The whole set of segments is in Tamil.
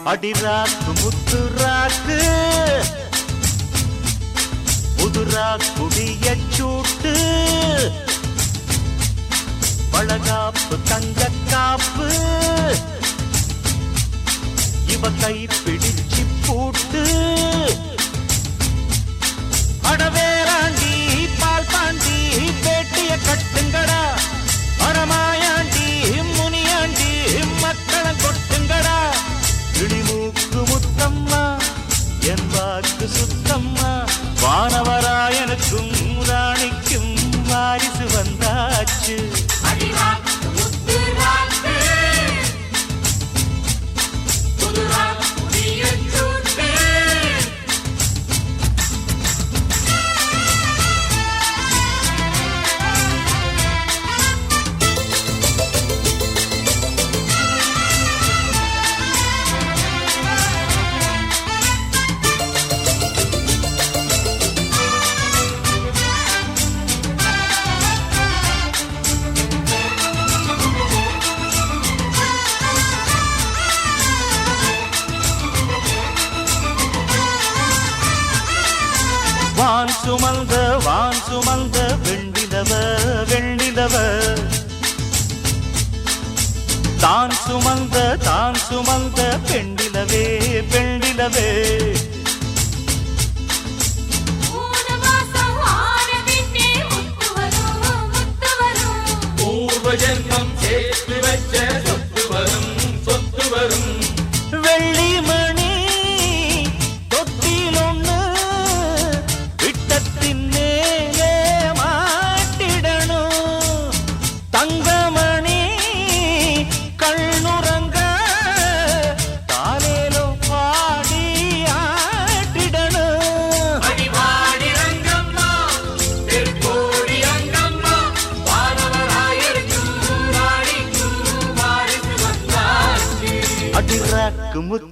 அடிராக்கு முத்துராக்கு புதுரா குடிய சூட்டு பழகாப்பு தங்க காப்பு இவ கை பிடிச்சு பூட்டு அடவேராண்டி பால் பாண்டி பேட்டிய கட்டுங்கடா மரமாயாண்டி முனியாண்டி மக்களை கொட்டுங்கடா இடிமூக்கு முத்தம்மா என் வாக்கு சுத்தம்மா வானவராயனுக்கும் ராணிக்கும் வாரிசு வந்தாச்சு வான் சுமந்த வெண்ணிலவ வெண்ணிலவ தான் சுமந்த பெண்ணிலவே பெண்ணிலவே பூர்வஜன்மம் சேர்த்து வச்ச சொத்து வரும் சொத்து வரும் வெள்ளி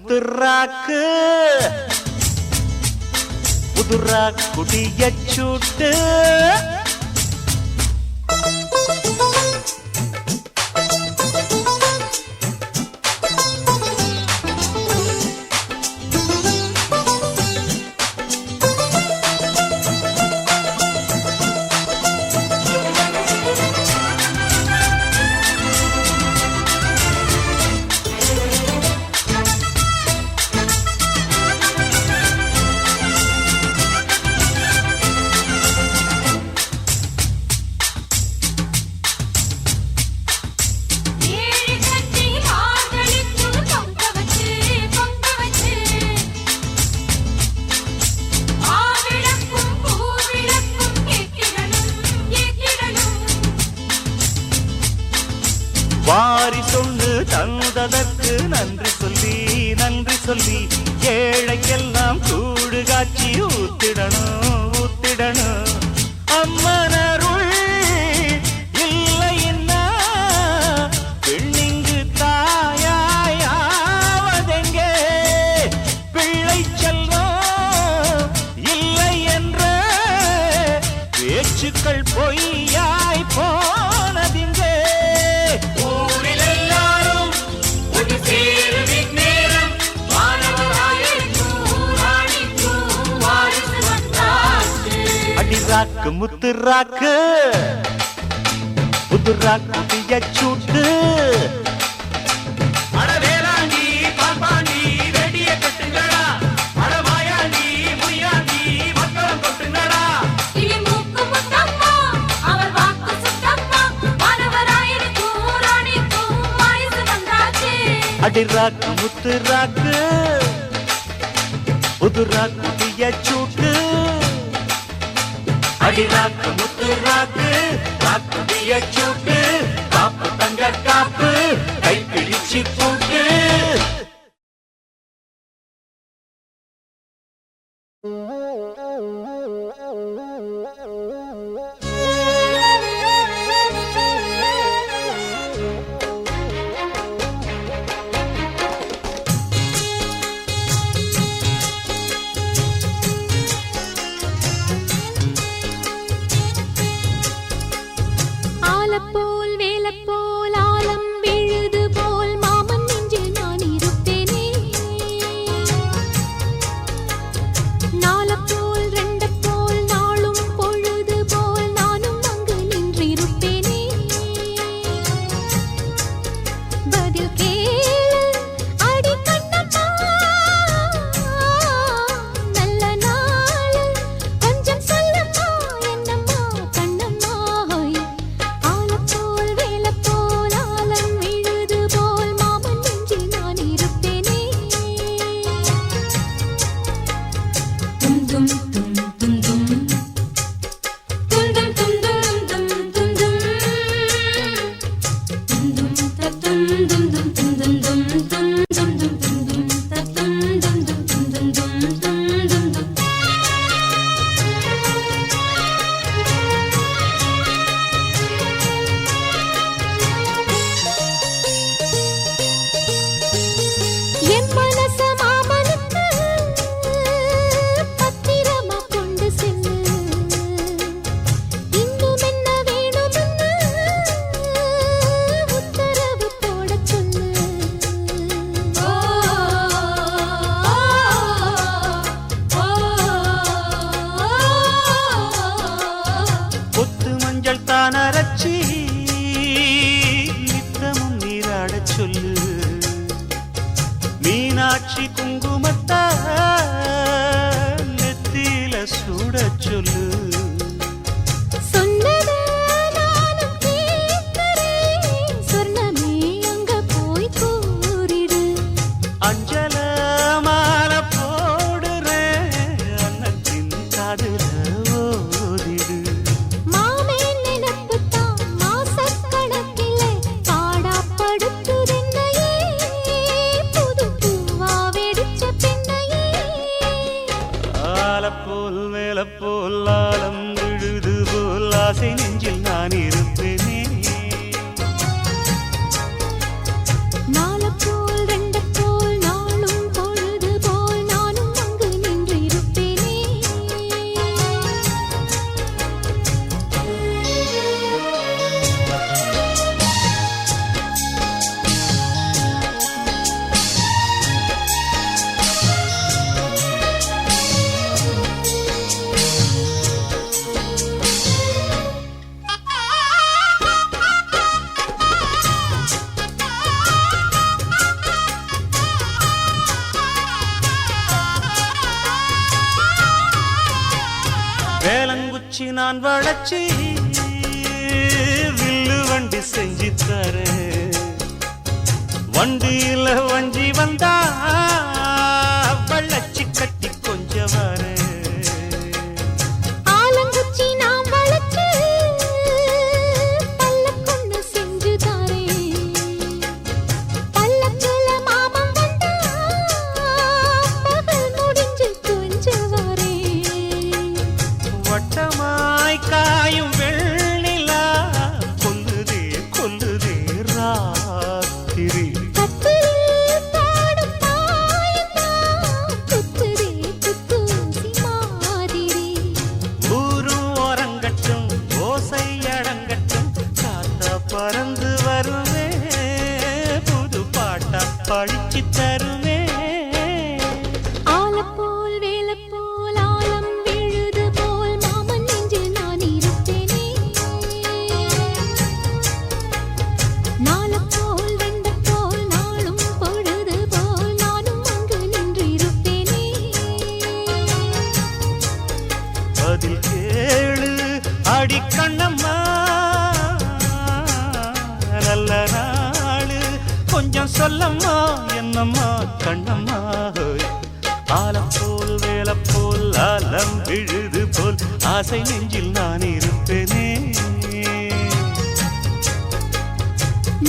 முத்துராக்கு புதுரா குடிய சூட்டு வாரி சொல்லு தந்ததற்கு நன்றி சொல்லி ஏழைக்கெல்லாம் கூடு காட்சி ஊத்திடணும் அம்மனருள் இல்லைன்னா பெண்ணிங்கு தாயாவதெங்கே பிள்ளை செல்வம் இல்லை என்ற பேச்சுக்கள் பொய்யாய் போனதிங்கே அடிராக்கு முத்துராக்கு புதுராக்கு சூட்டு அடவேலாண்டி பால்பாண்டி வெடிய கட்டுங்கடா அடமாயாண்டி முனியாண்டி மக்களம் கொட்டுங்கடா இடிமூக்கு முத்தம்மா அவர் வாக்கு சுத்தம்மா வானவராயனுக்கும் ராணிக்கும் வாரிசு வந்தாச்சு அடிராக்கு முத்துராக்கு புதுராக்கு சூட்டு அடிராக்கு முத்துராக்கு ராக்கு சூட்டு காப்பு தங்க காப்பு கை பிடிச்சு பூட்டு போல் ஆலம் விழுது போல் மாமன் நெஞ்சில் நான் இருப்பேனே தான் அரைச்சி நித்தமும் நீராடச் சொல்லு. மீனாட்சி குங்குமத்தா நெத்தியில சூடச் சொல்லு. போல் மேல போல் ஆலம் விழுது போல் ஆசை நெஞ்சில் நான் இருப்பேனே. நால போல் ரெண்ட போல் நாளும் பொழுது போல் நானும் அங்கு நின்று இருப்பேனே. வேலங்குச்சி நான் வளச்சி வில்லு வண்டி செஞ்சு தரேன். வண்டியில வஞ்சி வந்தா வள்ளச்சி கட்டி கொஞ்சம் வரேன். ஆலங்குச்சி நாம் வளச்சு பல்லக்கொன்னு செஞ்சு தாரேன். பல்லக்குல மாமம் வந்தா பகல் முடிஞ்சு கொஞ்சம் வரேன். வட்டமாய் காயும் வெள்ளிலா கொல்லுதே கொல்லுதே ராத்திரி. கத்திரில் பாடும் தாயந்தான் குத்துதே குத்தூசி மாதிரி. ஊரும் ஓரங்கட்டும் ஓசை அடங்கட்டும் காத்தா பறந்து வருவே புது பாட்டா படிச்சு தருவே. ஆலப்போல் வேலப்போல் ஆலம் விழுது போல் மாமன் நெஞ்சில் நான் இருப்பேனே. நாலப்போல் வெண்ட போல் நாளும் பொழுது போல் நானும் அங்கு நின்று இருப்பேனே. பதில் கேளு அடி கண்ணம்மா நல்ல நாளு கொஞ்சம் சொல்லம்மா என்னம்மா கண்ணம்மா. ஆலம் போல் வேல போல் ஆலம் விழுது போல் ஆசை நெஞ்சில் நான் இருப்பேனே.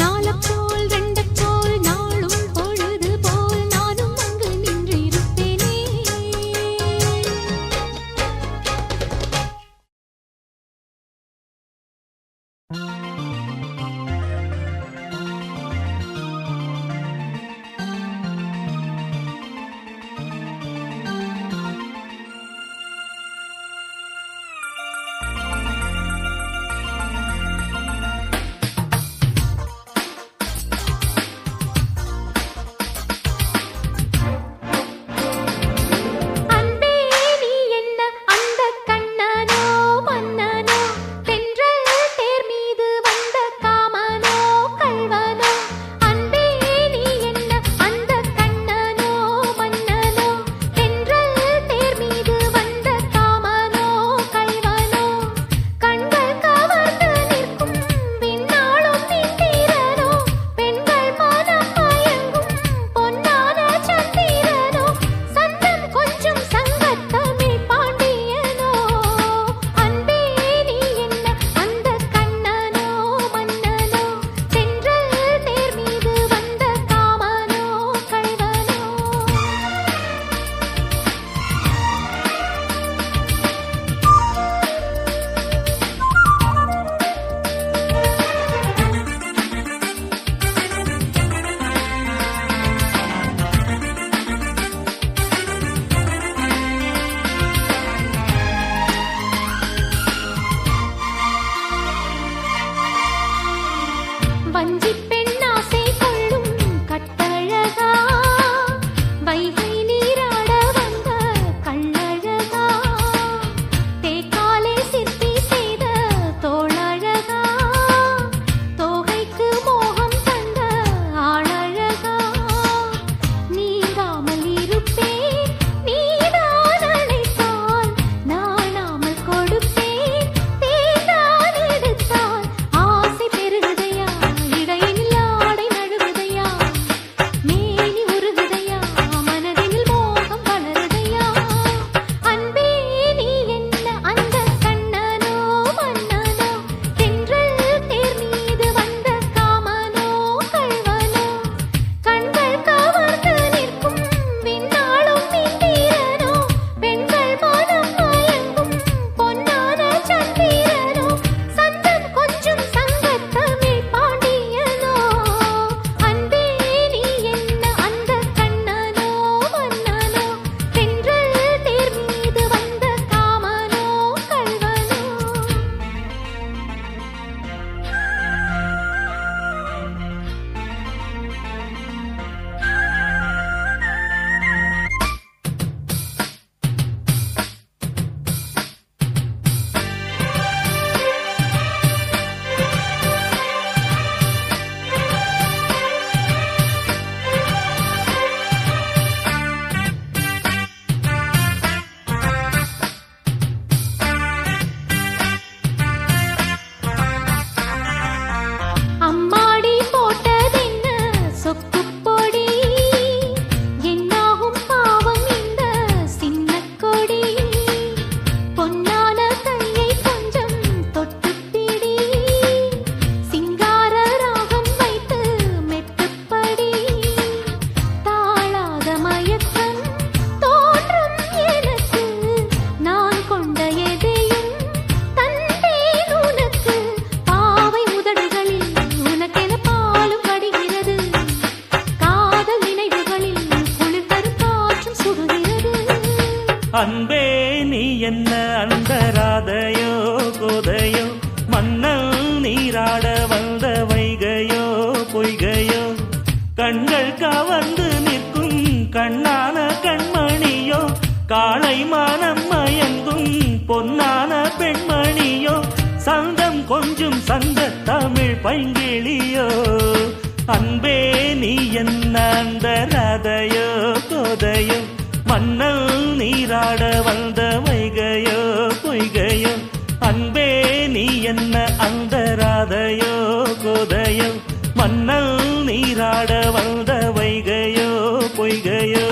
நாலப்போல் வெண்ட போல் நாளும் பொழுது போல் நானும் அங்கு நின்று இருப்பேனே. அன்பே நீ என்ன அந்த கண்ணனோ மன்னனோ தென்றல் தேர் மீது வந்த காமனோ கள்வனோ. அன்பே நீ என்ன அந்த கண்ணனோ மன்னனோ தென்றல் தேர் மீது வந்த காமனோ கள்வனோ. கண்கள் கவர்ந்து நிற்கும் விண்ணாளும் நின்றீரனோ பெண்கள் மனம் மயங்கும் பொன்னான சந்திரனோ. சந்தம் கொஞ்சம் சங்கத்தமிழ் பாண்டியனோ. அன்பே நீ என்ன அந்த கண்ணனோ மன்னனோ தென்றல் தேர் மீது வந்த காமனோ கள்வனோ. வஞ்சிப் பெண்ணாசை கொள்ளும் கட்டழகா வைகை நீராட வந்த கண்ணழகா. தேக்காலே சிற்பி செய்த தோளழகா கொஞ்சம் சந்த தமிழ் பைங்கிளியோ அன்பே நீ என்ன அந்த ராதையோ கோதையோ மன்னல் நீராட வந்த வைகையோ பொய்கையோ அன்பே நீ என்ன அந்த ராதையோ கோதையோ மன்னல் நீராட வந்த வைகையோ பொய்கையோ.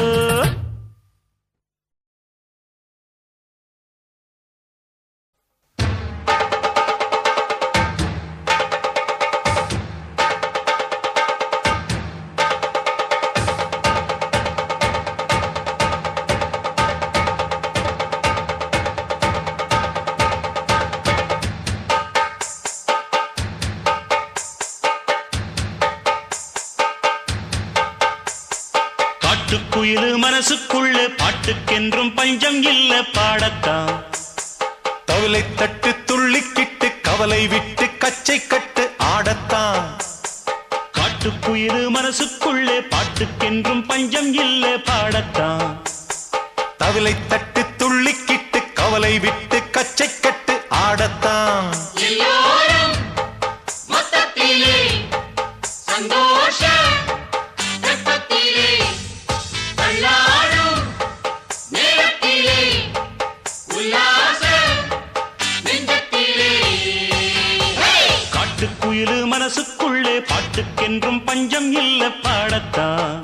காட்டுக்குயிலு மனசுக்குள்ள பாட்டுக்கென்றும் பஞ்சம் இல்ல பாடத்தான் தவிலை தட்டு துள்ளிக்கிட்டு கவலை விட்டு கச்சை கட்டு ஆடத்தான் காட்டுக்குயிலு மனசுக்குள்ள பாட்டுக்கென்றும் பஞ்சம் இல்ல பாடத்தான் தவிலை தட்டு துள்ளிக்கிட்டு கவலை விட்டு கச்சை கட்டு ஆடத்தான் எல்லோரும் மொத்தத்திலே சந்தோஷ வெப்பத்திலே தள்ளாடும் நேரத்திலே உல்லாச நெஞ்சத்திலே காட்டுக்குயிலு மனசுக்குள்ளே பாட்டுக்கென்றும் பஞ்சம் இல்ல பாடத்தான்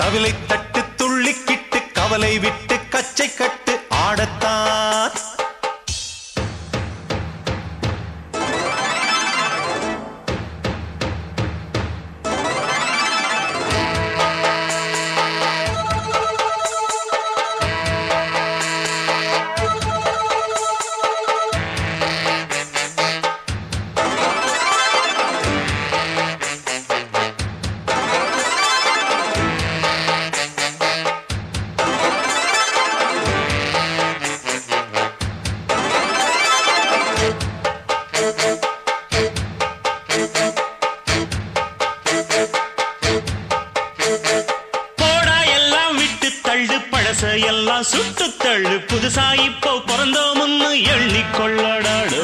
தவிலை தட்டு துள்ளிக்கிட்டு கவலை விட்டு கச்சை கட்டு ஆடத்தான் எல்லாம் சுட்டு தள்ளு புதுசா இப்போ பிறந்தோம்னு எண்ணிக்கொள்ளடாடு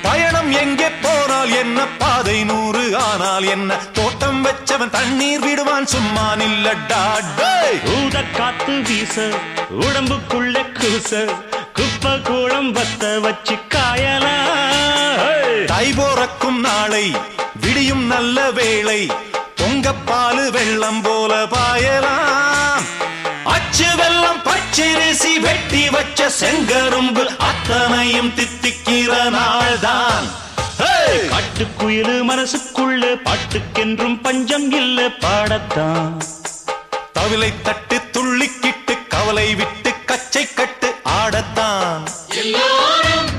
பயணம் எங்கே போனால் என்ன பாதை 100 ஆனால் என்ன தோட்டம் வச்சவன் தண்ணீர் விடுவான் சும்மா நில்லடா ஊத காத்து வீச உடம்புக்குள்ள கூச குப்பை கூடம் வத்த வச்சு காயலாம் தை போறக்கும் நாளை விடியும் நல்ல வேளை பொங்கப்பாலு வெள்ளம் போல பாயலாம் அச்சு வெள்ளம் பச்சரிசி வெட்டி வச்ச செங்கரும்பு அத்தனையும் தித்திக்கிற நாள்தான் காட்டுக்குயிலு மனசுக்குள்ள பாட்டுக்கென்றும் பஞ்சம் இல்ல பாடத்தான் தவிலை தட்டு துள்ளிக்கிட்டு கவலை விட்டு கச்சை கட்டு ஆடத்தான் எல்லோரும்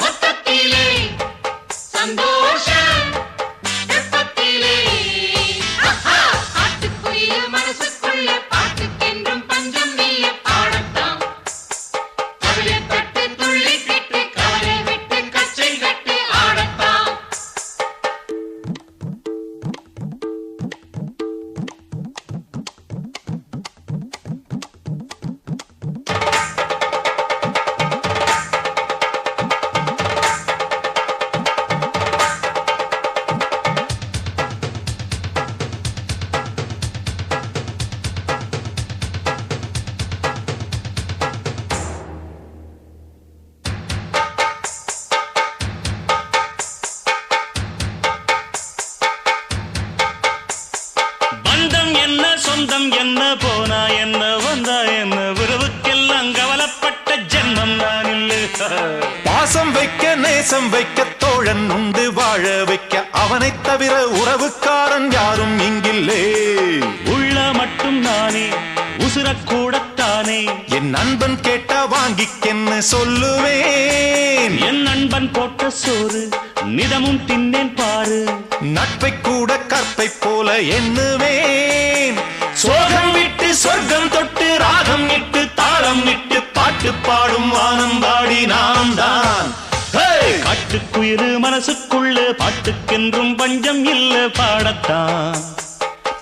மொத்தத்திலே சந்தோஷ வெப்பத்திலே காட்டுக்குயிலு மனசுக்குள்ள பாட்டுக்கென்றும் பஞ்சம் இல்ல பாடத்தான் தவிலை தட்டு துள்ளிக்கிட்டு கவலை விட்டு கச்சை கட்டு ஆடத்தான் சொந்தம் என்ன போனா என்ன வந்தா என்ன உறவுக்கெல்லாம் கவலைப்பட்ட ஜென்மம் நான் இல்லை பாசம் வைக்க நேசம் வைக்க தோழன் உண்டு வாழ வைக்க அவனை தவிர உறவுக்காரன் யாரும் இங்கில்லே உள்ள மட்டும் நானே உசுரக்கூடத்தானே என் நண்பன் கேட்டா வாங்கிக்கென்னு சொல்லுவேன் என் நண்பன் போட்ட சோறு நிதமும் தின்னேன் பாரு நட்பை கூட கற்பை போல எண்ணுவேன் சோகம் விட்டு சொர்க்கம் தொட்டு ராகம் இட்டு தாளம் இட்டு பாட்டு பாடும் வானம் பாடி நாம் தான் காட்டுக்குயிரு மனசுக்குள்ள பாட்டுக்கென்றும் பஞ்சம் இல்ல பாடத்தான்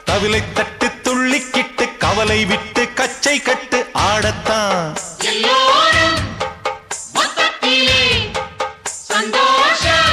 தவிலை தட்டு துள்ளிக்கிட்டு கவலை விட்டு கச்சை கட்டு ஆடத்தான் எல்லோரும் மொத்தத்திலே சந்தோஷம்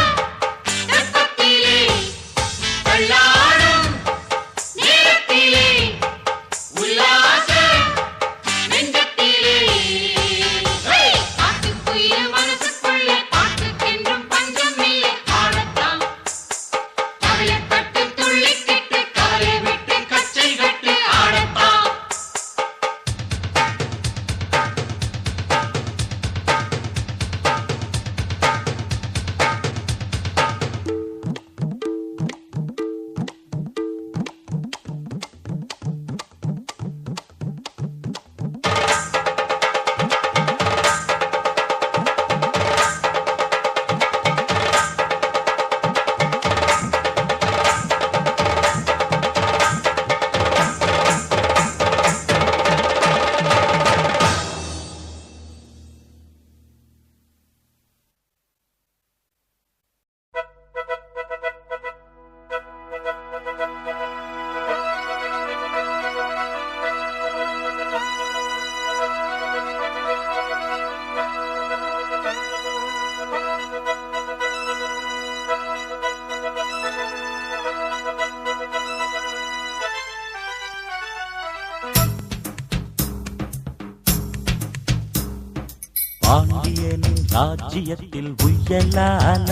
பாண்டியனின் ராஜ்யத்தில் உய்யலால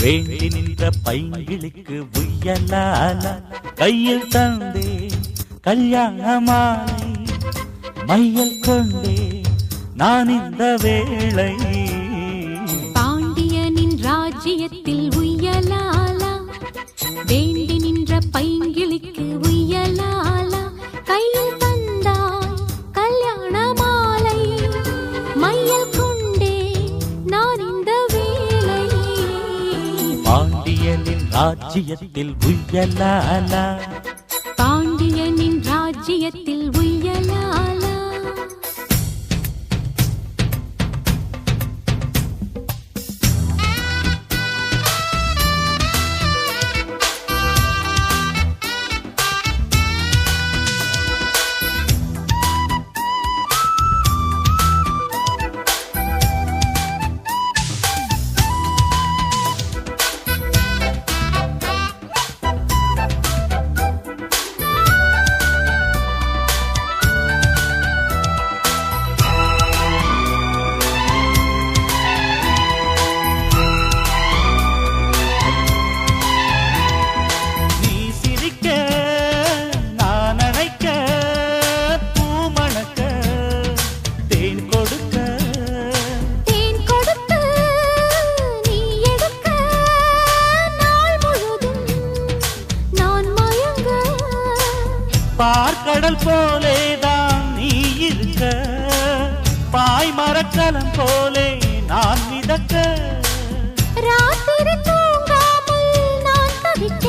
வேண்டி நின்ற பைங்கிளிக்கு உய்யலால கையில் தந்தே கல்யாண மாலை மையல் கொண்டே நான் இந்த வேளை பாண்டியனின் ராஜ்யத்தில் உய்யலாலா வேண்டி நின்ற பைங்கிளிக்கு உய்யலாலா கையில் தந்தாய் கல்யாண மாலை மையல் கொண்டே நான் இந்த வேளை பாண்டியனின் ராஜ்யத்தில் உய்யலாலா பாண்டியனின் ராஜ்யத்தில் உய்யலாலா பார்க்கடல் போலேதான் நீ இருக்க பாய் மரக்கலம் போலே நான் மிதக்க ராத்திரி தூங்காமல் நான் தவிக்க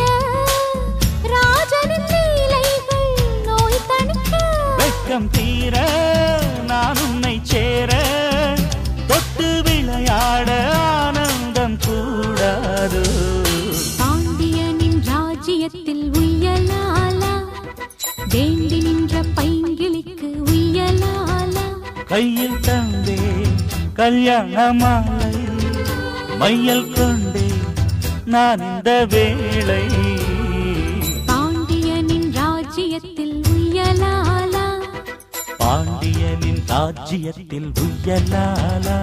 ராஜனின் லீலைகள் நோய் தணிக்க வெட்கம் தீர நான் உன்னை சேர தொட்டு விளையாட ஆனந்தம் கூடாது பாண்டியனின் ராஜ்யத்தில் உய்யலாலா வேண்டி நின்ற பைங்கிளிக்கு உய்யலாலா கையில் தந்தே கல்யாண மாலை மையல் கொண்டே நான் இந்த வேளை பாண்டியனின் ராஜ்யத்தில் உய்யலாலா பாண்டியனின் ராஜ்யத்தில் உய்யலாலா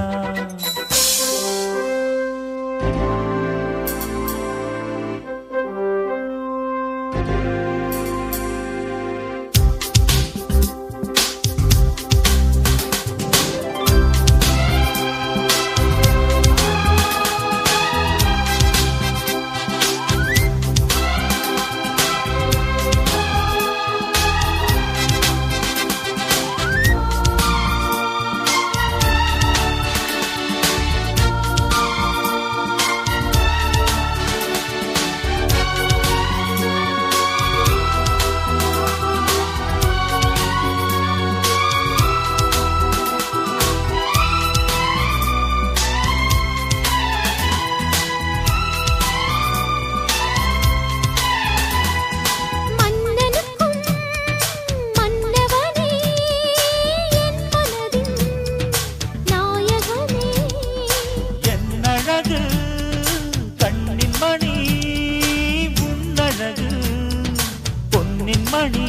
மணி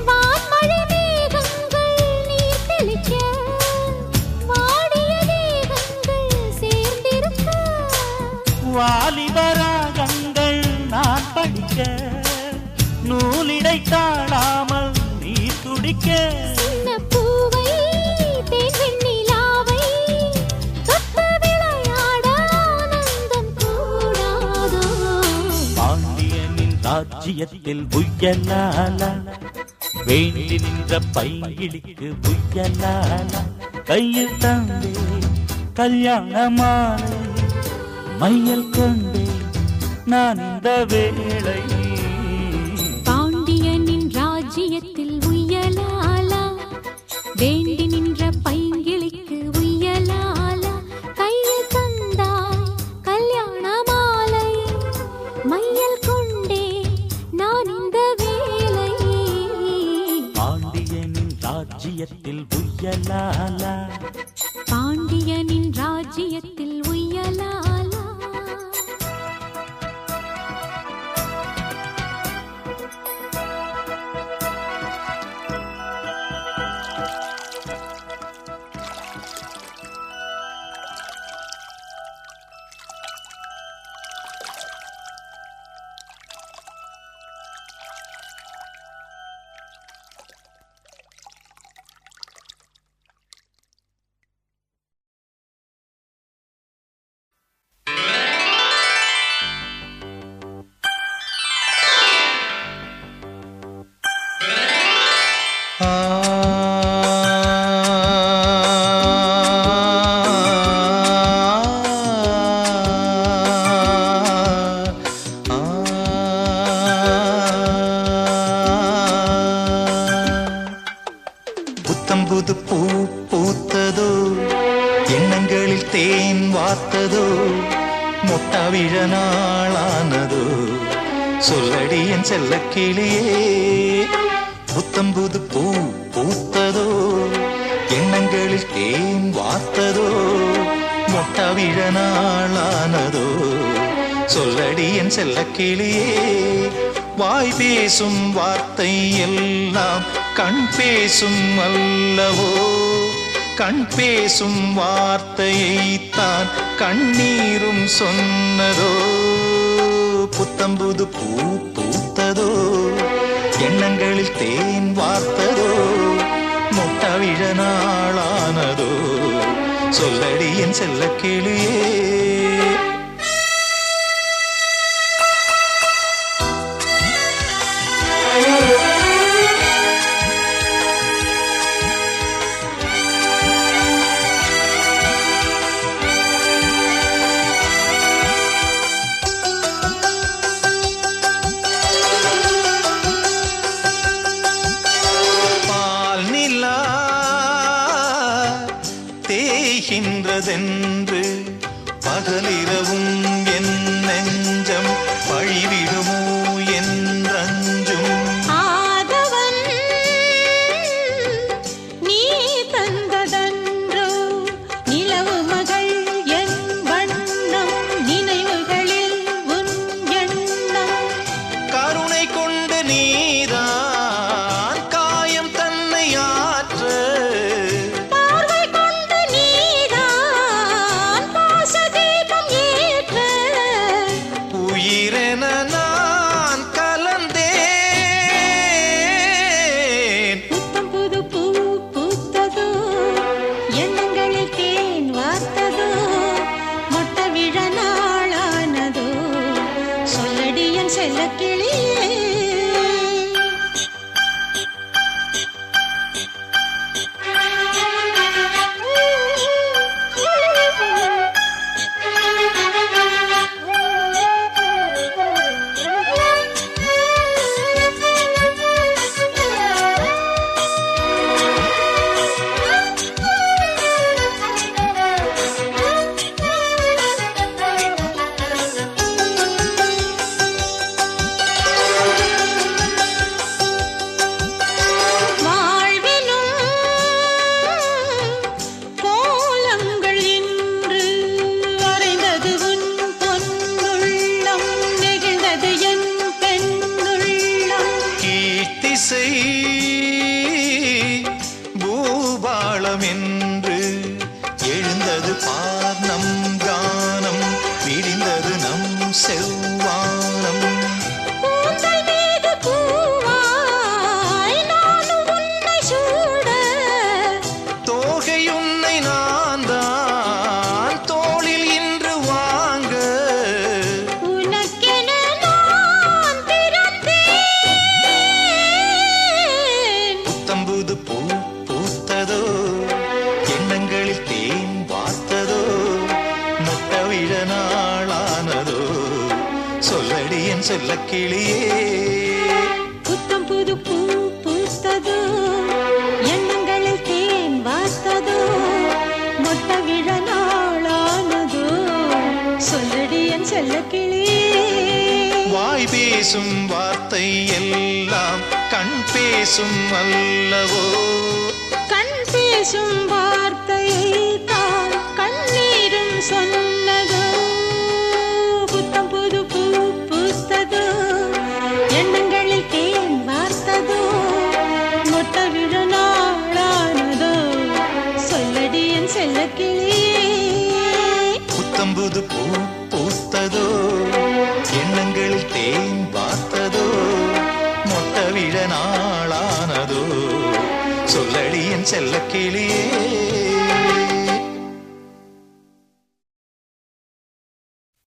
வான்மழை மேகங்கள் நீர் தெளிக்க வாடிய தேகங்கள் சேர்ந்திருக்க வாலிபராகங்கள் நான் படிக்க நூலிடை தாழாமல் நீ துடிக்க சின்ன பூவை தேன் வெண்ணிலாவை தொட்டு விளையாட ஆனந்தம் கூடாதோ பாண்டியனின் ராஜ்யத்தில் உய்யலாலா வேண்டி நின்ற பைங்கிளிக்கு உய்யலாலா கையில் தந்தே கல்யாண மாலை மையல் கொண்டே நான் இந்த வேளை பாண்டியனின் ராஜ்யத்தில் உய்யலாலா வேண்டி நின்ற பைங்கிளிக்கு உய்யலாலா கையில் தந்தாய் கல்யாண மாலை மையல் கொண்டே நான் இந்த வேளை பாண்டியனின் ராஜ்யத்தில் உய்யலாலா பாண்டியனின் ராஜ்யத்தில் உய்யலாலா மொட்டவிழ நாளானதோ சொல்லடி என் செல்ல கிளியே புத்தம்புது பூ பூத்ததோ எண்ணங்களில் தேன் வார்த்ததோ மொட்டவிழ நாளானதோ சொல்லடி என் செல்ல கிளியே வாய் பேசும் வார்த்தை எல்லாம் கண் பேசும் அல்லவோ கண் பேசும் வார்த்தையைத்தான் கண்ணீரும் சொன்னதோ புத்தம்புது பூ பூத்ததோ எண்ணங்களில் தேன் வார்த்ததோ மொட்டவிழ நாளானதோ சொல்லடி என் செல்ல கிளியே தேய்கின்றதென்று பகலிரவும் என் நெஞ்சம் பழிவிடுமோ என்றஞ்சும் ஆதவன் நீ தந்ததன்றோ நிலவு மகள் என் வண்ணம் நினைவுகளில் உன் எண்ணம் கருணை கொண்டு நீதான் காயம் தன்னை ஆற்ற உயிரென நான் கலந்தேன் புத்தம் புது பூ பூத்ததோ எண்ணங்களில் தேன் வார்த்ததோ மொட்ட விழ நாளானதோ சொல்லடி என் செல்ல கிளியே பூபாளம் என்று எழுந்தது பார் நம் கானம் விடிந்தது நம் செவ்வானம் தோகை உன்னை நான் தான் தோளில் இன்று வாங்க புத்தம்புது பூ பூத்ததோ எண்ணங்களில் தேன் வார்த்ததோ மொட்டவிழ நாளானதோ சொல்லடி என் செல்ல கிளியே புத்தம் புது பூ பூத்ததோ எண்ணங்களில் தேன் வார்த்ததோ மொட்ட விழ நாளானதோ சொல்லடி என் செல்ல கிளியே வாய் பேசும் வார்த்தை எல்லாம் கண் பேசும் அல்லவோ கண் பேசும் வார்த்தையை தான் கண்ணீரும் சொன்னதோ புத்தம் புது பூ பூத்ததோ எண்ணங்களில் தேன் வார்த்ததோ மொட்ட விழ நாளானதோ சொல்லடி என் செல்ல கிளியே புத்தம்புது பூ பூத்ததோ எண்ணங்களில் தேன் வார்த்ததோ மொட்டவிழ நாளானதோ சொல்லடி என் செல்ல கிளியே